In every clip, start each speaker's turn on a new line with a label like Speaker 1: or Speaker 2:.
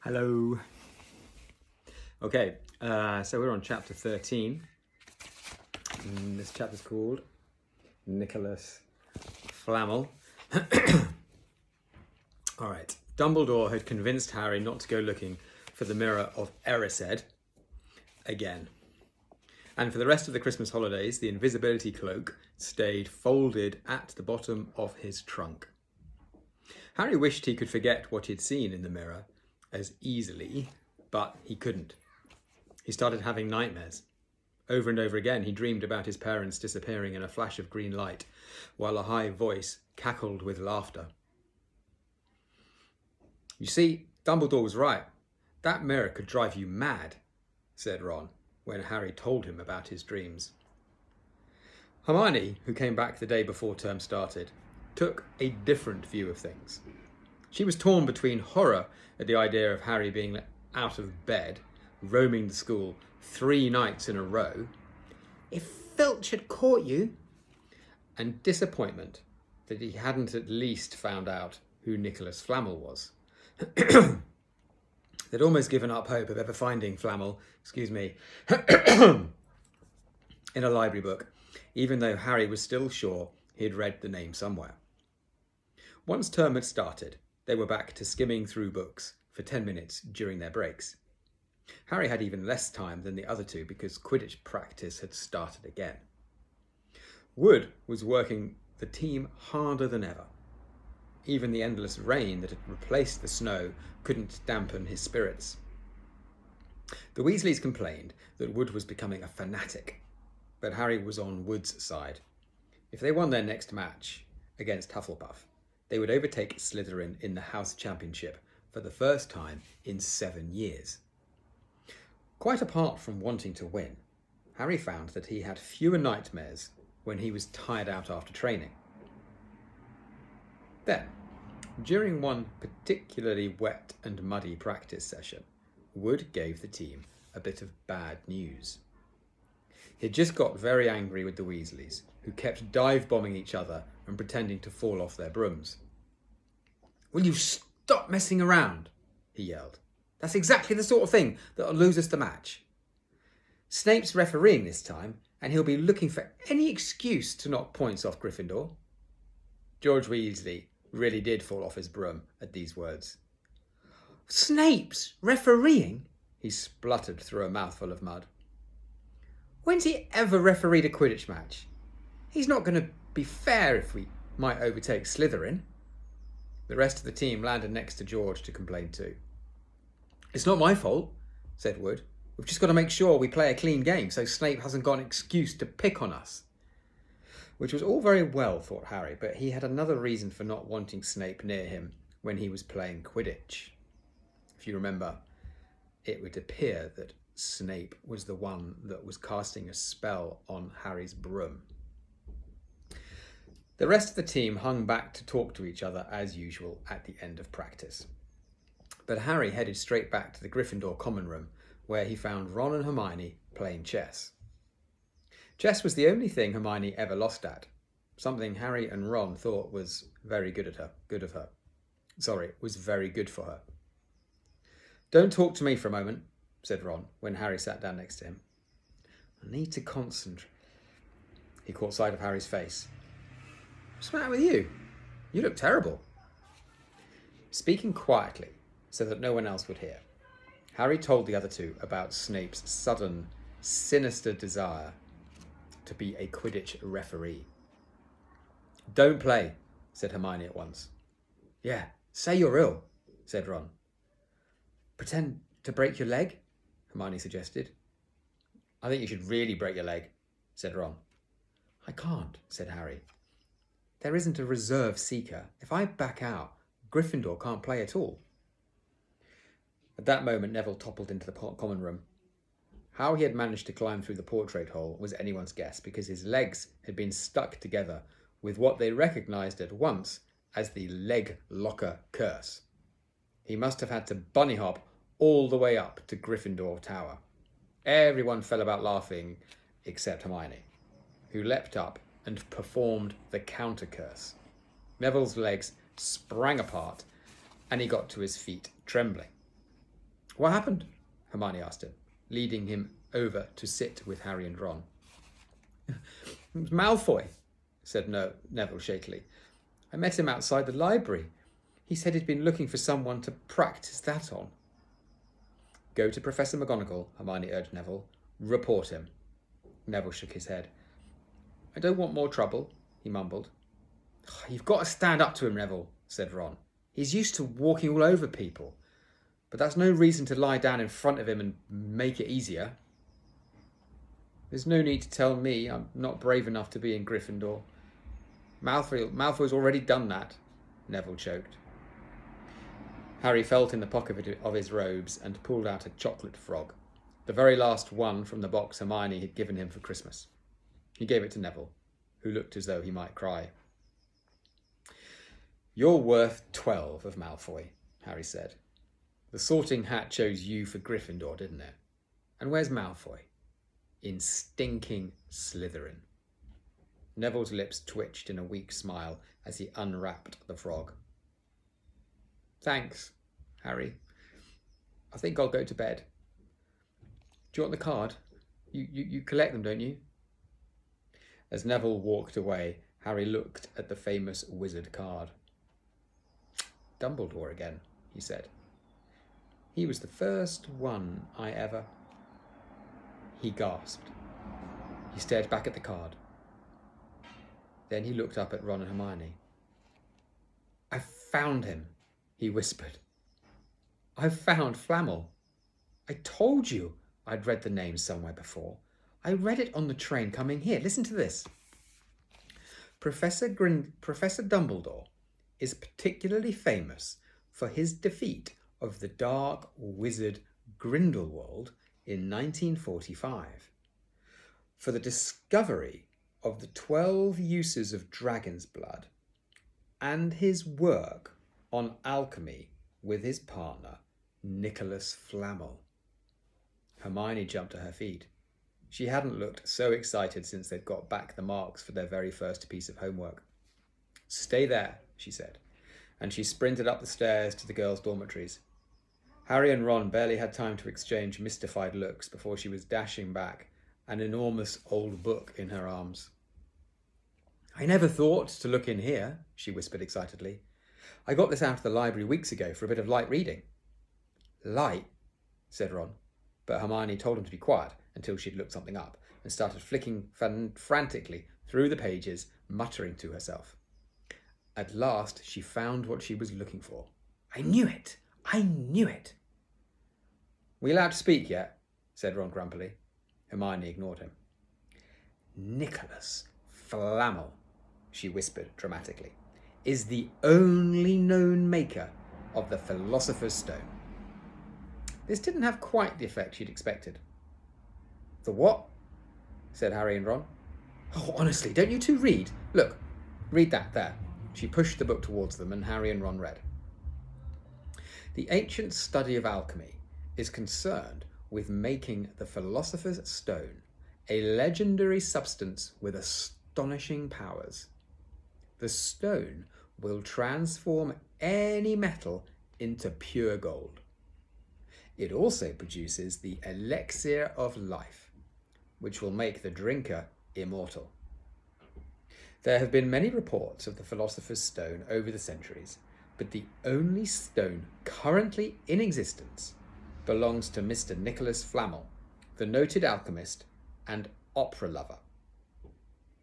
Speaker 1: Hello. Okay, so we're on chapter 13. And this chapter's called Nicholas Flamel. All right. Dumbledore had convinced Harry not to go looking for the Mirror of Erised again. And for the rest of the Christmas holidays, the invisibility cloak stayed folded at the bottom of his trunk. Harry wished he could forget what he'd seen in the mirror as easily, but he couldn't. He started having nightmares. Over and over again, he dreamed about his parents disappearing in a flash of green light, while a high voice cackled with laughter. You see, Dumbledore was right. That mirror could drive you mad, said Ron, when Harry told him about his dreams. Hermione, who came back the day before term started, took a different view of things. She was torn between horror at the idea of Harry being out of bed, roaming the school 3 nights in a row, if Filch had caught you, and disappointment that he hadn't at least found out who Nicholas Flamel was. They'd almost given up hope of ever finding Flamel, in a library book, even though Harry was still sure he had read the name somewhere. Once term had started, they were back to skimming through books for 10 minutes during their breaks. Harry had even less time than the other two because Quidditch practice had started again. Wood was working the team harder than ever. Even the endless rain that had replaced the snow couldn't dampen his spirits. The Weasleys complained that Wood was becoming a fanatic, but Harry was on Wood's side. If they won their next match against Hufflepuff, they would overtake Slytherin in the House Championship for the first time in 7 years. Quite apart from wanting to win, Harry found that he had fewer nightmares when he was tired out after training. Then, during one particularly wet and muddy practice session, Wood gave the team a bit of bad news. He'd just got very angry with the Weasleys, who kept dive-bombing each other and pretending to fall off their brooms. "Will you stop messing around?" he yelled. "That's exactly the sort of thing that'll lose us the match. Snape's refereeing this time, and he'll be looking for any excuse to knock points off Gryffindor." George Weasley really did fall off his broom at these words. "Snape's refereeing?" he spluttered through a mouthful of mud. "When's he ever refereed a Quidditch match? He's not going to be fair if we might overtake Slytherin." The rest of the team landed next to George to complain too. "It's not my fault," said Wood. "We've just got to make sure we play a clean game so Snape hasn't got an excuse to pick on us." Which was all very well, thought Harry, but he had another reason for not wanting Snape near him when he was playing Quidditch. If you remember, it would appear that Snape was the one that was casting a spell on Harry's broom. The rest of the team hung back to talk to each other as usual at the end of practice. But Harry headed straight back to the Gryffindor common room, where he found Ron and Hermione playing chess. Chess was the only thing Hermione ever lost at, something Harry and Ron thought was very good for her. "Don't talk to me for a moment," said Ron when Harry sat down next to him. "I need to concentrate." He caught sight of Harry's face. "What's the matter with you? You look terrible." Speaking quietly so that no one else would hear, Harry told the other two about Snape's sudden, sinister desire to be a Quidditch referee. "Don't play," said Hermione at once. "Yeah, say you're ill," said Ron. "Pretend to break your leg?" Hermione suggested. "I think you should really break your leg," said Ron. "I can't," said Harry. "There isn't a reserve seeker. If I back out, Gryffindor can't play at all." At that moment, Neville toppled into the common room. How he had managed to climb through the portrait hole was anyone's guess, because his legs had been stuck together with what they recognised at once as the leg locker curse. He must have had to bunny hop all the way up to Gryffindor Tower. Everyone fell about laughing except Hermione, who leapt up and performed the counter curse. Neville's legs sprang apart and he got to his feet trembling. What happened? Hermione asked him, leading him over to sit with Harry and Ron. It was Malfoy, said Neville shakily. I met him outside the library. He said he'd been looking for someone to practice that on. Go to Professor McGonagall, Hermione urged Neville. Report him. Neville shook his head. I don't want more trouble, he mumbled. You've got to stand up to him, Neville, said Ron. He's used to walking all over people. But that's no reason to lie down in front of him and make it easier. There's no need to tell me I'm not brave enough to be in Gryffindor. Malfoy's already done that, Neville choked. Harry felt in the pocket of his robes and pulled out a chocolate frog, the very last one from the box Hermione had given him for Christmas. He gave it to Neville, who looked as though he might cry. You're worth 12 of Malfoy, Harry said. The Sorting Hat chose you for Gryffindor, didn't it? And where's Malfoy? In stinking Slytherin. Neville's lips twitched in a weak smile as he unwrapped the frog. Thanks, Harry. I think I'll go to bed. Do you want the card? You collect them, don't you? As Neville walked away, Harry looked at the famous wizard card. Dumbledore again, he said. He was the first one I ever... He gasped. He stared back at the card. Then he looked up at Ron and Hermione. I've found him, he whispered. I've found Flamel. I told you I'd read the name somewhere before. I read it on the train coming here. Listen to this. Professor Dumbledore is particularly famous for his defeat of the dark wizard Grindelwald in 1945, for the discovery of the 12 uses of dragon's blood, and his work on alchemy with his partner, Nicholas Flamel. Hermione jumped to her feet. She hadn't looked so excited since they'd got back the marks for their very first piece of homework. Stay there, she said, and she sprinted up the stairs to the girls' dormitories. Harry and Ron barely had time to exchange mystified looks before she was dashing back, an enormous old book in her arms. I never thought to look in here, she whispered excitedly. I got this out of the library weeks ago for a bit of light reading. Light, said Ron, but Hermione told him to be quiet until she'd looked something up and started flicking frantically through the pages, muttering to herself. At last, she found what she was looking for. I knew it! I knew it! We allowed to speak yet? Said Ron grumpily. Hermione ignored him. Nicholas Flamel, she whispered dramatically, is the only known maker of the Philosopher's Stone. This didn't have quite the effect she'd expected. The what? Said Harry and Ron. Oh, honestly, don't you two read? Look, read that there. She pushed the book towards them and Harry and Ron read. The ancient study of alchemy is concerned with making the Philosopher's Stone a legendary substance with astonishing powers. The stone will transform any metal into pure gold. It also produces the elixir of life, which will make the drinker immortal. There have been many reports of the Philosopher's Stone over the centuries, but the only stone currently in existence belongs to Mr. Nicholas Flamel, the noted alchemist and opera lover.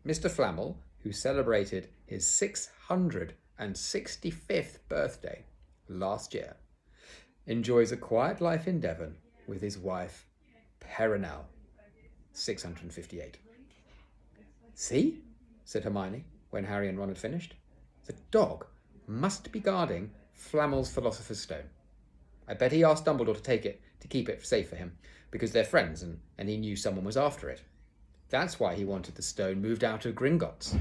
Speaker 1: Mr. Flamel, who celebrated his 665th birthday last year, enjoys a quiet life in Devon with his wife, Perenelle, 658. See? Said Hermione, when Harry and Ron had finished. The dog must be guarding Flamel's Philosopher's Stone. I bet he asked Dumbledore to take it, to keep it safe for him, because they're friends and he knew someone was after it. That's why he wanted the stone moved out of Gringotts.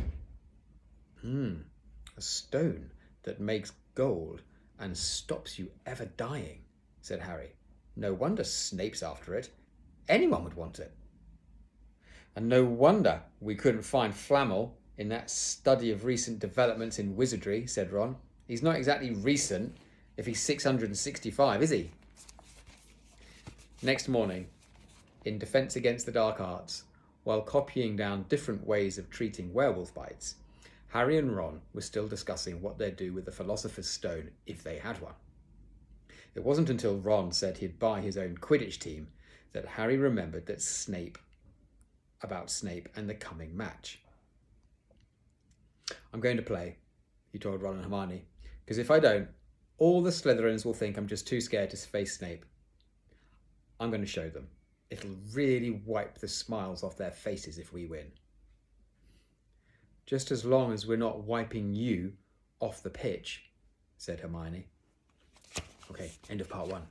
Speaker 1: A stone that makes gold and stops you ever dying, said Harry. No wonder Snape's after it. Anyone would want it. And no wonder we couldn't find Flamel in that study of recent developments in wizardry, said Ron. He's not exactly recent if he's 665, is he? Next morning, in Defence Against the Dark Arts, while copying down different ways of treating werewolf bites, Harry and Ron were still discussing what they'd do with the Philosopher's Stone if they had one. It wasn't until Ron said he'd buy his own Quidditch team that Harry remembered about Snape and the coming match. I'm going to play, he told Ron and Hermione, because if I don't, all the Slytherins will think I'm just too scared to face Snape. I'm going to show them. It'll really wipe the smiles off their faces if we win. Just as long as we're not wiping you off the pitch, said Hermione. Okay, end of part 1.